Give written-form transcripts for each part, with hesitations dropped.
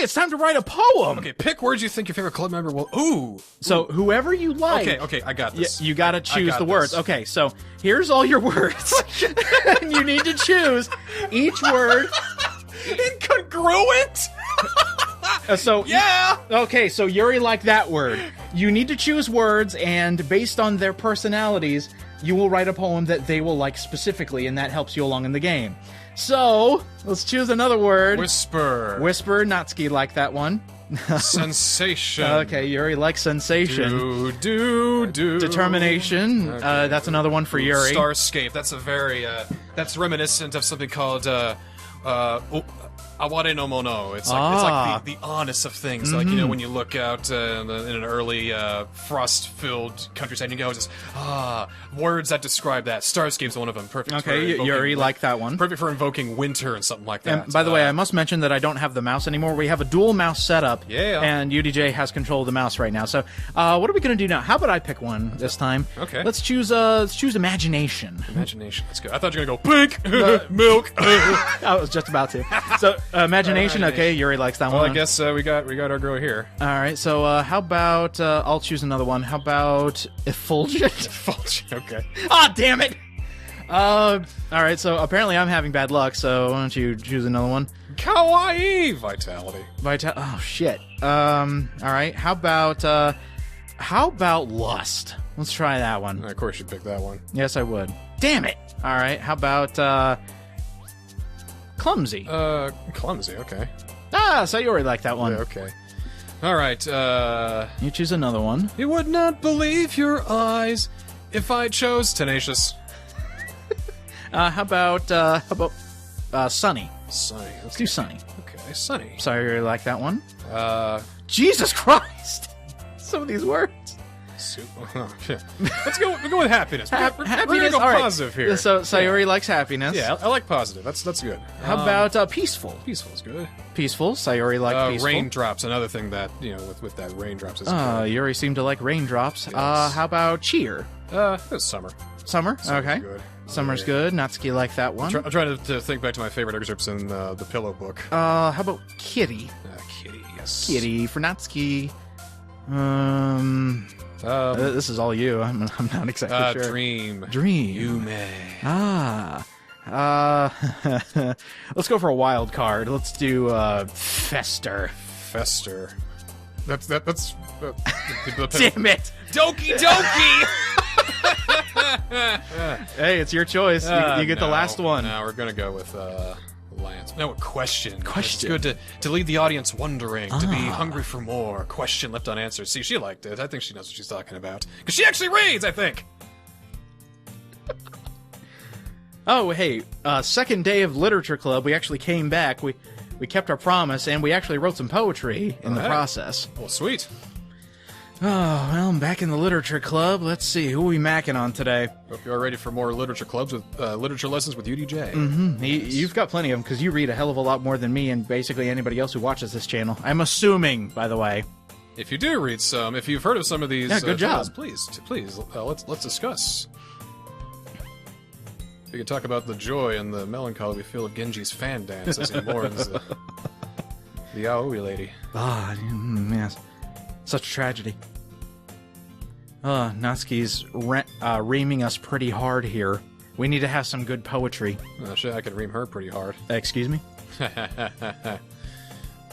it's time to write a poem. Okay, pick words you think your favorite club member will... Ooh! So, whoever you like... Okay, I got this. You gotta choose the words. Okay, so, here's all your words. And you need to choose each word... Incongruent? Yeah! Okay, so Yuri liked that word. You need to choose words, and based on their personalities, you will write a poem that they will like specifically, and that helps you along in the game. So, let's choose another word. Whisper. Whisper, Natsuki liked that one. Sensation. Okay, Yuri likes sensation. Do. Determination. Okay. That's another one for Yuri. Starscape. That's a very, that's reminiscent of something called, Aware no Mono. It's like the honest of things. Like, you know, when you look out in an early frost-filled countryside, and you go, just, words that describe that. Starscape's one of them. Perfect. Okay, Yuri liked that one. Perfect for invoking winter and something like that. And by the way, I must mention that I don't have the mouse anymore. We have a dual mouse setup. Yeah. And UDJ has control of the mouse right now. So, what are we going to do now? How about I pick one this time? Okay. Let's choose imagination. Imagination. Let's go. I thought you were going to go pink, milk. I was just about to. So, imagination. Okay, Yuri likes that one. Well, I guess we got our girl here. All right. So, how about I'll choose another one. How about effulgent? Effulgent. Okay. Ah, damn it. All right. So apparently I'm having bad luck. So why don't you choose another one? Kawaii. Vitality. Oh shit. All right. How about lust? Let's try that one. Of course you picked that one. Yes, I would. Damn it. All right. How about clumsy? Clumsy. Okay. So you already like that one. Yeah, okay. All right. You choose another one. You would not believe your eyes if I chose tenacious. How about sunny? Sunny. Okay. Let's do sunny. Okay, sunny. Sorry, you really like that one. Jesus Christ! Some of these words. Let's go. We'll go with happiness. We're happiness. gonna go all right. positive here. So Sayori likes happiness. Yeah, I like positive. That's good. How about peaceful? Peaceful is good. Peaceful. Sayori likes peaceful. Raindrops. Another thing that with that raindrops is good. Yuri seemed to like raindrops. Yes. How about cheer? It's summer. Summer. Summer's Okay. good. Summer's good. Natsuki liked that one. I'm trying to think back to my favorite excerpts in the Pillow book. How about kitty? Kitty. Yes. Kitty for Natsuki. This is all you. I'm not exactly sure. Dream. Yume. Let's go for a wild card. Let's do fester. That's Damn it! Doki Doki. Hey, it's your choice. You get the last one. No, we're gonna go with Lance. No, question. Question. It's good to leave the audience wondering, to be hungry for more. Question left unanswered. See, she liked it. I think she knows what she's talking about. Because she actually reads, I think. Oh, hey, second day of Literature Club, we actually came back. We kept our promise, and we actually wrote some poetry in the process. Well, sweet. Oh, well, I'm back in the Literature Club. Let's see, who are we macking on today? Hope you're ready for more literature clubs with literature lessons with UDJ. Mm-hmm. You've got plenty of them, because you read a hell of a lot more than me and basically anybody else who watches this channel. I'm assuming, by the way. If you do read some, if you've heard of some of these good titles, job. please, let's discuss. We can talk about the joy and the melancholy we feel of Genji's fan dance as he mourns the Aoi lady. Yes. Such a tragedy. Natsuki's reaming us pretty hard here. We need to have some good poetry. Shit, I could ream her pretty hard. Excuse me? That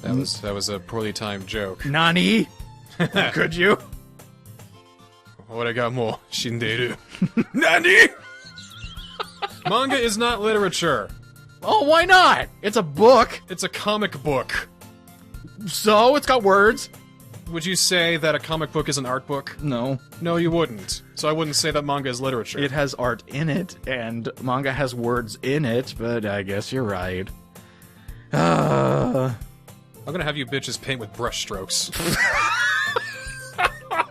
was a poorly timed joke. Nani? Could you? What I got more? Shinderu. Nani? Manga is not literature. Oh, why not? It's a book. It's a comic book. So, it's got words. Would you say that a comic book is an art book? No. No, you wouldn't. So I wouldn't say that manga is literature. It has art in it, and manga has words in it, but I guess you're right. I'm gonna have you bitches paint with brush strokes.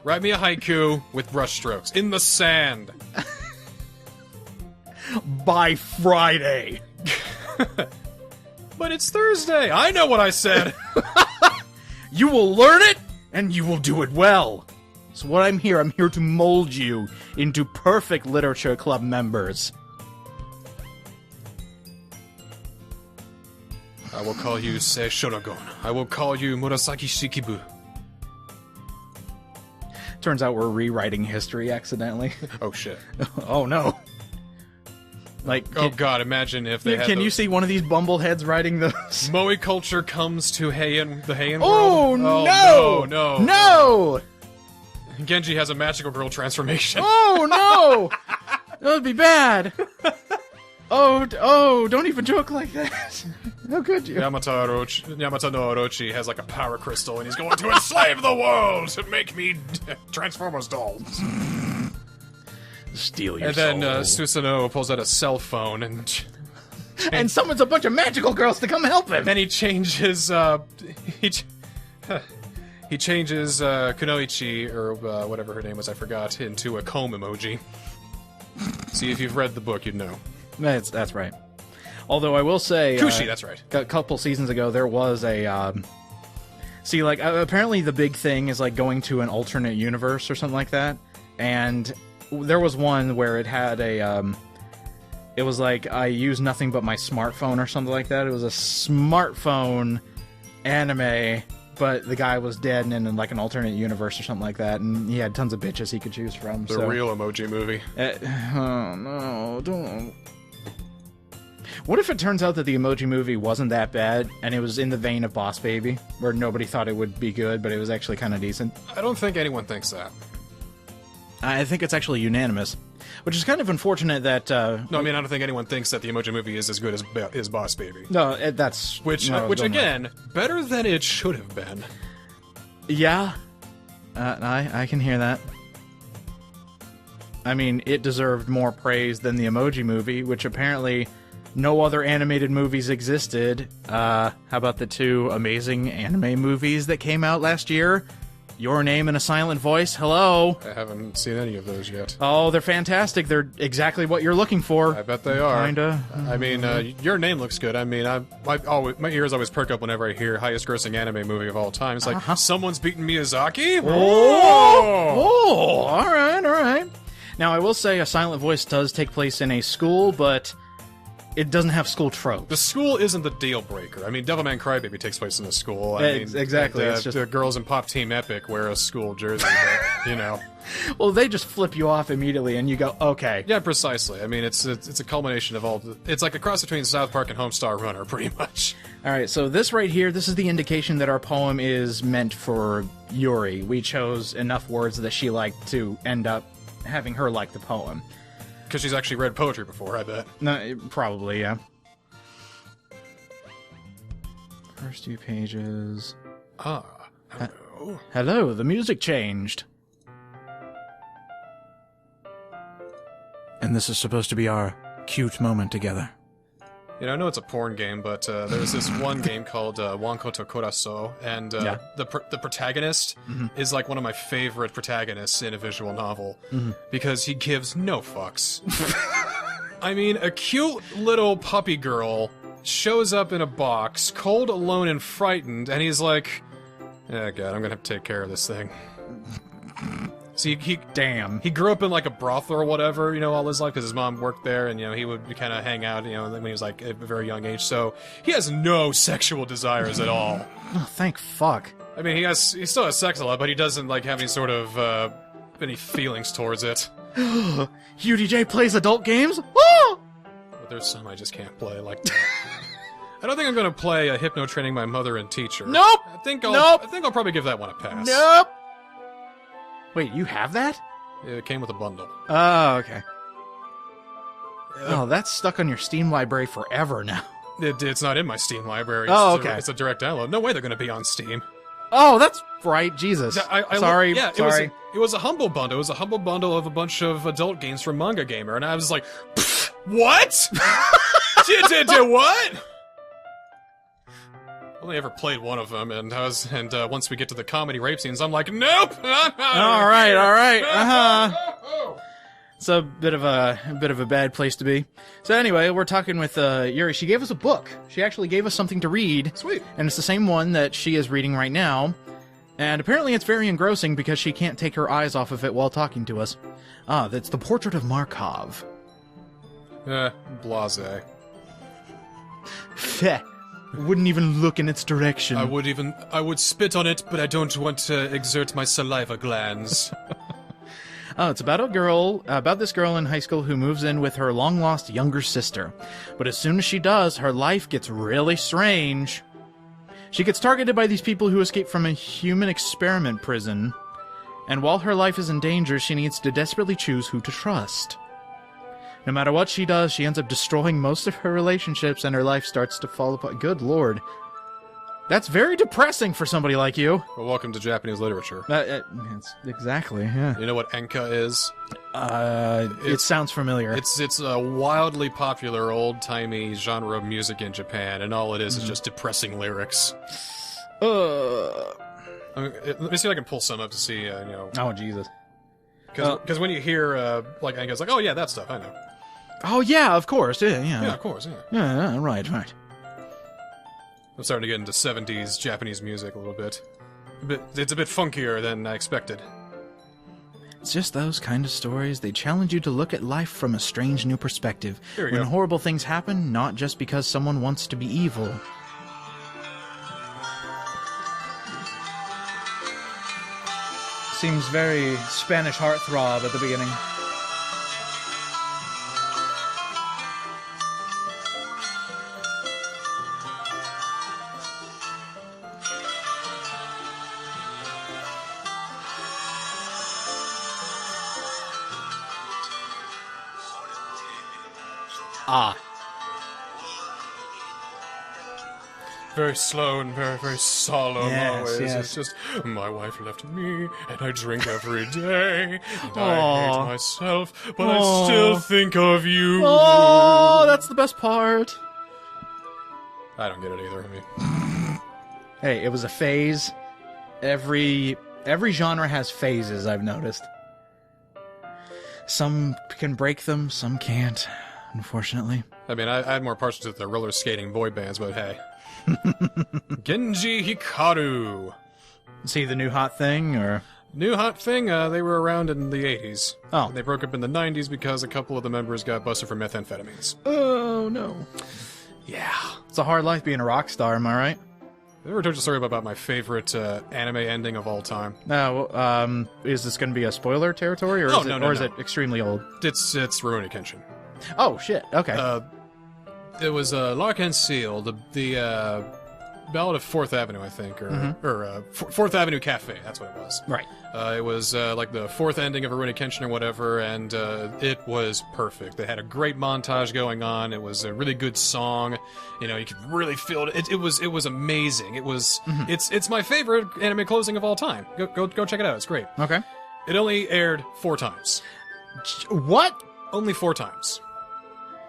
Write me a haiku with brush strokes. In the sand. By Friday. But it's Thursday. I know what I said. You will learn it, and you will do it well. So what I'm here to mold you into perfect Literature Club members. I will call you Sei Shoragon. I will call you Murasaki Shikibu. Turns out we're rewriting history accidentally. Oh shit. Oh no. Like, oh god, imagine if they had Can you see one of these bumbleheads writing those? Moe culture comes to Heian, the Heian world. Oh no! No! Genji has a magical girl transformation. Oh no! That would be bad. Oh, don't even joke like that. How could you? Yamata no Orochi has like a power crystal, and he's going to enslave the world and make me Transformers dolls. Steal your and then Susanoo pulls out a cell phone and summons a bunch of magical girls to come help him. And then he changes he changes Kunoichi, or whatever her name was, I forgot, into a comb emoji. See, if you've read the book, you'd know. That's right. Although I will say, Kushi, that's right. A couple seasons ago, there was a see, like, apparently the big thing is like going to an alternate universe or something like that, and there was one where it had a it was like, I use nothing but my smartphone or something like that. It was a smartphone anime, but the guy was dead and in like an alternate universe or something like that, and he had tons of bitches he could choose from. The real emoji movie. Oh no, don't. What if it turns out that the Emoji Movie wasn't that bad, and it was in the vein of Boss Baby, where nobody thought it would be good, but it was actually kind of decent? I don't think anyone thinks that. I think it's actually unanimous, which is kind of unfortunate that... no, I mean, I don't think anyone thinks that the Emoji Movie is as good as Boss Baby. No, that's... Which again, better than it should have been. Yeah. I can hear that. I mean, it deserved more praise than the Emoji Movie, which apparently... no other animated movies existed. How about the two amazing anime movies that came out last year? Your Name in a Silent Voice, hello! I haven't seen any of those yet. Oh, they're fantastic. They're exactly what you're looking for. I bet they are. Kinda. I mean, Your Name looks good. I mean, my ears always perk up whenever I hear highest grossing anime movie of all time. It's like, someone's beaten Miyazaki? Oh, alright. Now, I will say A Silent Voice does take place in a school, but... it doesn't have school tropes. The school isn't the deal breaker. I mean, Devilman Crybaby takes place in a school. I mean, exactly. And, it's just... the girls in Pop Team Epic wear a school jersey, but, you know. Well, they just flip you off immediately, and you go, okay. Yeah, precisely. I mean, it's a culmination of all... it's like a cross between South Park and Homestar Runner, pretty much. Alright, so this right here, this is the indication that our poem is meant for Yuri. We chose enough words that she liked to end up having her like the poem. Because she's actually read poetry before, I bet. No, probably, yeah. First few pages. Ah, hello. Hello, the music changed. And this is supposed to be our cute moment together. You know, I know it's a porn game, but there's this one game called Wanko to Kuraso, and the protagonist is like one of my favorite protagonists in a visual novel, because he gives no fucks. I mean, a cute little puppy girl shows up in a box, cold, alone, and frightened, and he's like, oh god, I'm gonna have to take care of this thing. See, he grew up in like a brothel or whatever, you know, all his life, because his mom worked there, and, you know, he would kind of hang out, you know, when he was like at a very young age, so he has no sexual desires at all. Oh, thank fuck. I mean, he still has sex a lot, but he doesn't like have any sort of any feelings towards it. UDJ plays adult games? Oh! But there's some I just can't play, like that. I don't think I'm gonna play Hypno Training My Mother and Teacher. Nope! I think I'll probably give that one a pass. Nope! Wait, you have that? It came with a bundle. Oh, okay. Oh, that's stuck on your Steam library forever now. It's not in my Steam library. Oh, okay. It's a direct download. No way they're going to be on Steam. Oh, that's right. Jesus. Sorry. It was a humble bundle. It was a humble bundle of a bunch of adult games from Manga Gamer, and I was like, what? Did what? Only ever played one of them, and once we get to the comedy rape scenes, I'm like, nope. all right. It's a bit of a bad place to be. So anyway, we're talking with Yuri. She gave us a book. She actually gave us something to read. Sweet. And it's the same one that she is reading right now. And apparently it's very engrossing because she can't take her eyes off of it while talking to us. Ah, that's The Portrait of Markov. Blase. Feh. wouldn't even look in its direction. I would spit on it, but I don't want to exert my saliva glands. Oh, it's about this girl in high school who moves in with her long-lost younger sister. But as soon as she does, her life gets really strange. She gets targeted by these people who escape from a human experiment prison. And while her life is in danger, she needs to desperately choose who to trust. No matter what she does, she ends up destroying most of her relationships, and her life starts to fall apart. Good lord. That's very depressing for somebody like you. Well, welcome to Japanese literature. Exactly, yeah. You know what enka is? It sounds familiar. It's a wildly popular old-timey genre of music in Japan, and all it is just depressing lyrics. Let me see if I can pull some up to see, Oh, Jesus. Because when you hear, like, enka's like, oh, yeah, that stuff, I know. Oh, yeah, of course, yeah. Yeah, of course, yeah. Yeah, right. I'm starting to get into 70s Japanese music a little bit. It's a bit funkier than I expected. It's just those kind of stories. They challenge you to look at life from a strange new perspective. Here we when go. Horrible things happen, not just because someone wants to be evil. Seems very Spanish heartthrob at the beginning. Ah. Very slow and very, very solemn Yes, always. yes. It's just, my wife left me, and I drink every day, and I Aw. hate myself, but Aw. I still think of you. Oh, that's the best part. I don't get it either. I mean, Hey, it was a phase. Every genre has phases, I've noticed. Some can break them, some can't, unfortunately. I had more partial to the roller skating boy bands, but hey. Genji Hikaru. See the new hot thing, or... New hot thing, they were around in the 80s. Oh. They broke up in the 90s because a couple of the members got busted for methamphetamines. Oh, no. Yeah. It's a hard life being a rock star, am I right? I never told you a story about my favorite anime ending of all time. No, is this going to be a spoiler territory, or, Oh, is it extremely old? It's Rurouni Kenshin. Oh, shit, okay. It was Lark and Seal, the Ballad of 4th Avenue, I think, or 4th Avenue Cafe, that's what it was. Right. It was like the 4th ending of Rurouni Kenshin or whatever, and it was perfect. They had a great montage going on. It was a really good song. You know, you could really feel it. It was amazing. It was it's my favorite anime closing of all time. Go check it out. It's great. Okay. It only aired 4 times. What? Only 4 times.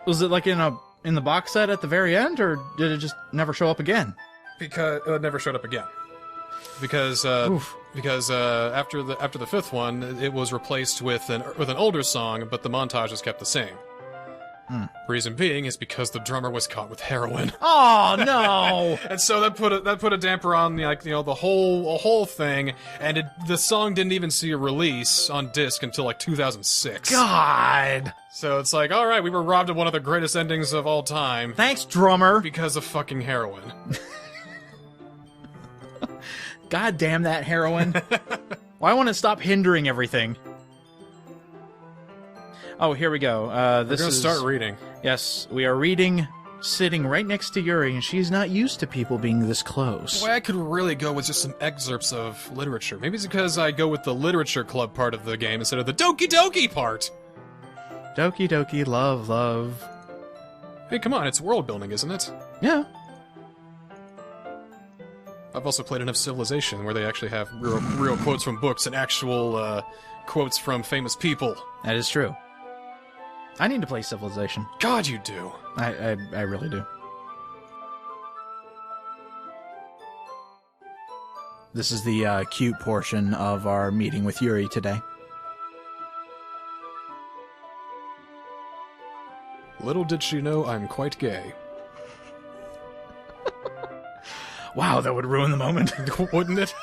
Was it like in the box set at the very end, or did it just never show up again? Because it never showed up again. Because after the 5th one, it was replaced with an older song, but the montage is kept the same. Reason being is because the drummer was caught with heroin. Oh no! And so that put a damper on the whole thing, and the song didn't even see a release on disc until like 2006. God! So it's like, all right, we were robbed of one of the greatest endings of all time Thanks, drummer. because of fucking heroin. God damn that heroin! Why won't it stop hindering everything? Oh, here we go. We're gonna start reading. Yes, we are reading, sitting right next to Yuri, and she's not used to people being this close. Boy, I could really go with just some excerpts of literature. Maybe it's because I go with the literature club part of the game instead of the Doki Doki part. Doki Doki, love, love. Hey, come on, it's world building, isn't it? Yeah. I've also played enough Civilization where they actually have real quotes from books and actual quotes from famous people. That is true. I need to play Civilization. God, you do. I really do. This is the cute portion of our meeting with Yuri today. Little did she know I'm quite gay. Wow, that would ruin the moment. Wouldn't it?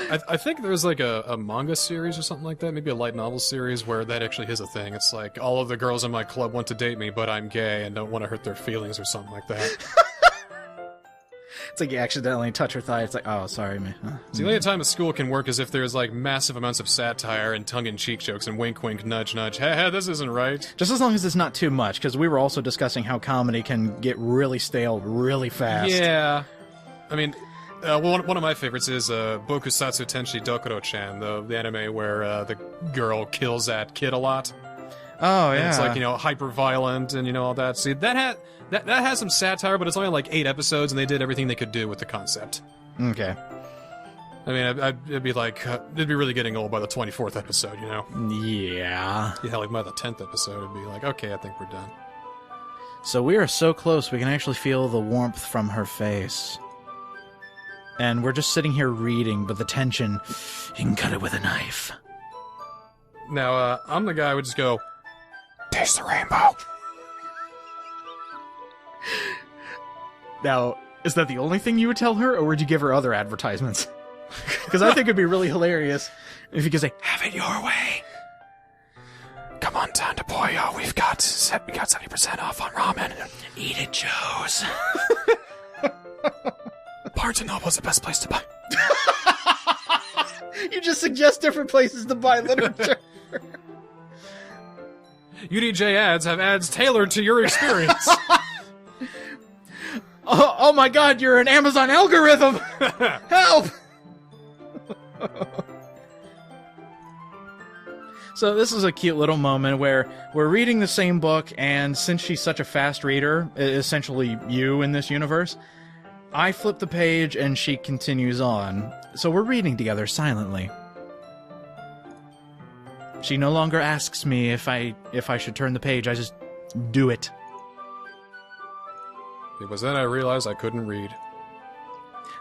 I think there's like a manga series or something like that, maybe a light novel series where that actually is a thing. It's like, all of the girls in my club want to date me, but I'm gay and don't want to hurt their feelings or something like that. It's like you accidentally touch her thigh. It's like, oh, sorry, man. See, the only time a school can work is if there's, like, massive amounts of satire and tongue-in-cheek jokes and wink, wink, nudge, nudge. Hey, this isn't right. Just as long as it's not too much, because we were also discussing how comedy can get really stale really fast. Yeah. I mean, one of my favorites is Bokusatsu Tenshi Dokuro-chan, the anime where the girl kills that kid a lot. Oh, And yeah. it's like, hyper-violent and, all that. See, that has some satire, but it's only like 8 episodes, and they did everything they could do with the concept. Okay. I mean, it'd be like, it'd be really getting old by the 24th episode, Yeah. Yeah, like by the 10th episode, it'd be like, okay, I think we're done. So we are so close, we can actually feel the warmth from her face. And we're just sitting here reading, but the tension, you can cut it with a knife. Now, I'm the guy who would just go, taste the rainbow. Now, is that the only thing you would tell her, or would you give her other advertisements? Because I think it'd be really hilarious if you could say, have it your way. Come on down to Boyo, we got 70% off on ramen. Eat it, Joe's. Barnes & Noble's the best place to buy. You just suggest different places to buy literature. UDJ ads have ads tailored to your experience. Oh my god, you're an Amazon algorithm! Help! So this is a cute little moment where we're reading the same book, and since she's such a fast reader, essentially you in this universe, I flip the page and she continues on. So we're reading together silently. She no longer asks me if I should turn the page, I just do it. It was then I realized I couldn't read.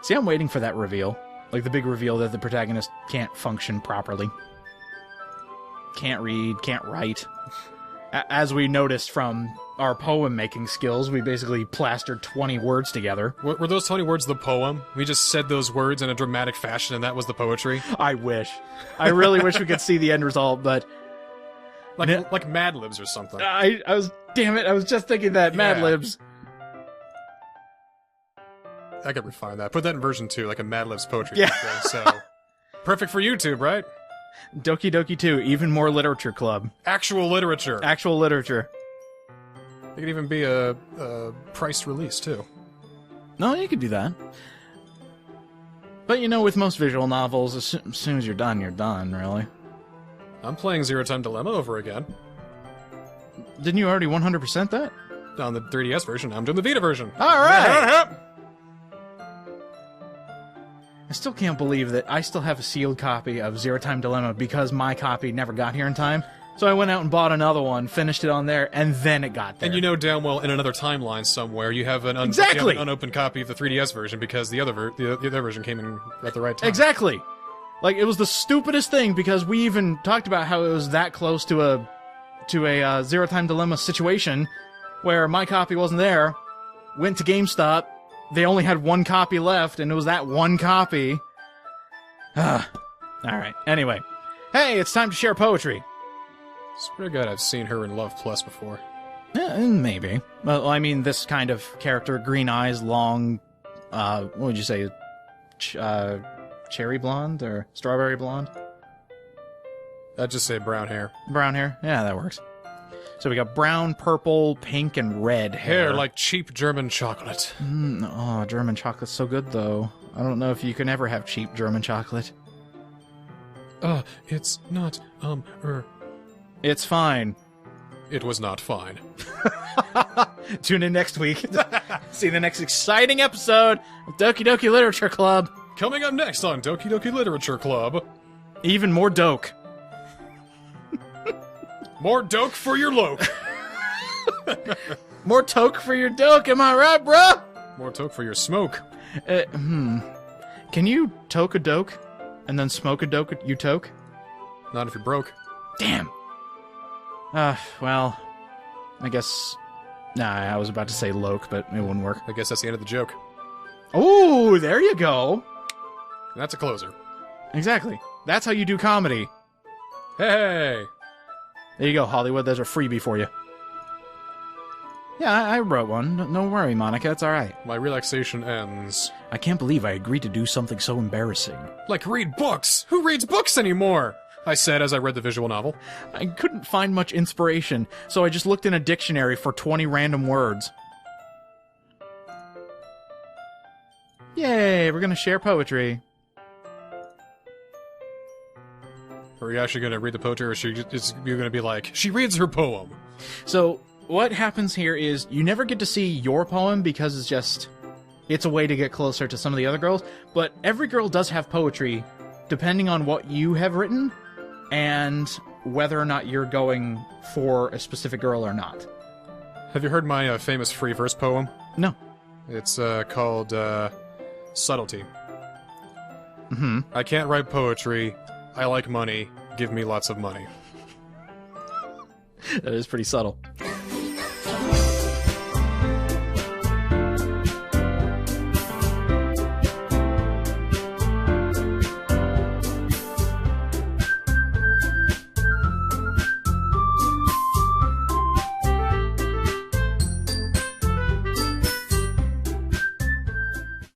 See, I'm waiting for that reveal. Like the big reveal that the protagonist can't function properly. Can't read, can't write. As we noticed from our poem-making skills, we basically plastered 20 words together. Were those 20 words the poem? We just said those words in a dramatic fashion and that was the poetry? I wish. I really wish we could see the end result, but... Like Mad Libs or something. I was... Damn it, I was just thinking that. Yeah. Mad Libs. I could refine that. Put that in version 2, like a Mad Libs poetry. Yeah. Thing, so... Perfect for YouTube, right? Doki Doki 2, even more literature club. Actual literature. Actual literature. It could even be a priced release, too. No, you could do that. But with most visual novels, as soon as you're done, really. I'm playing Zero Time Dilemma over again. Didn't you already 100% that? On the 3DS version, I'm doing the Vita version. Alright! I still can't believe that I still have a sealed copy of Zero Time Dilemma because my copy never got here in time. So I went out and bought another one, finished it on there, and then it got there. And damn well, in another timeline somewhere, you have an unopened copy of the 3DS version because the other version came in at the right time. Exactly. Like, it was the stupidest thing because we even talked about how it was that close to a Zero Time Dilemma situation where my copy wasn't there, went to GameStop, they only had one copy left, and it was that one copy. Alright, anyway. Hey, it's time to share poetry. Swear to God, I've seen her in Love Plus before. Maybe. Well, I mean, this kind of character, green eyes, long, what would you say, cherry blonde or strawberry blonde? I'd just say brown hair. Brown hair? Yeah, that works. So we got brown, purple, pink, and red hair. Hair like cheap German chocolate. Oh, German chocolate's so good, though. I don't know if you can ever have cheap German chocolate. It's not, It's fine. It was not fine. Tune in next week to see the next exciting episode of Doki Doki Literature Club. Coming up next on Doki Doki Literature Club. Even more doke. More doke for your loke. More toke for your doke, am I right, bruh? More toke for your smoke. Can you toke a doke and then smoke a doke you toke? Not if you're broke. Damn. Well, I guess... Nah, I was about to say loke, but it wouldn't work. I guess that's the end of the joke. Oh, there you go. And that's a closer. Exactly. That's how you do comedy. Hey! There you go, Hollywood. There's a freebie for you. Yeah, I wrote one. No worry, Monica. It's all right. My relaxation ends. I can't believe I agreed to do something so embarrassing. Like read books! Who reads books anymore? I said as I read the visual novel. I couldn't find much inspiration, so I just looked in a dictionary for 20 random words. Yay, we're gonna share poetry. Are you actually gonna read the poetry, or you're gonna be like, she reads her poem? So, what happens here is you never get to see your poem because it's a way to get closer to some of the other girls, but every girl does have poetry depending on what you have written and whether or not you're going for a specific girl or not. Have you heard my famous free verse poem? No. It's called Subtlety. Mm-hmm. I can't write poetry. I like money. Give me lots of money. That is pretty subtle.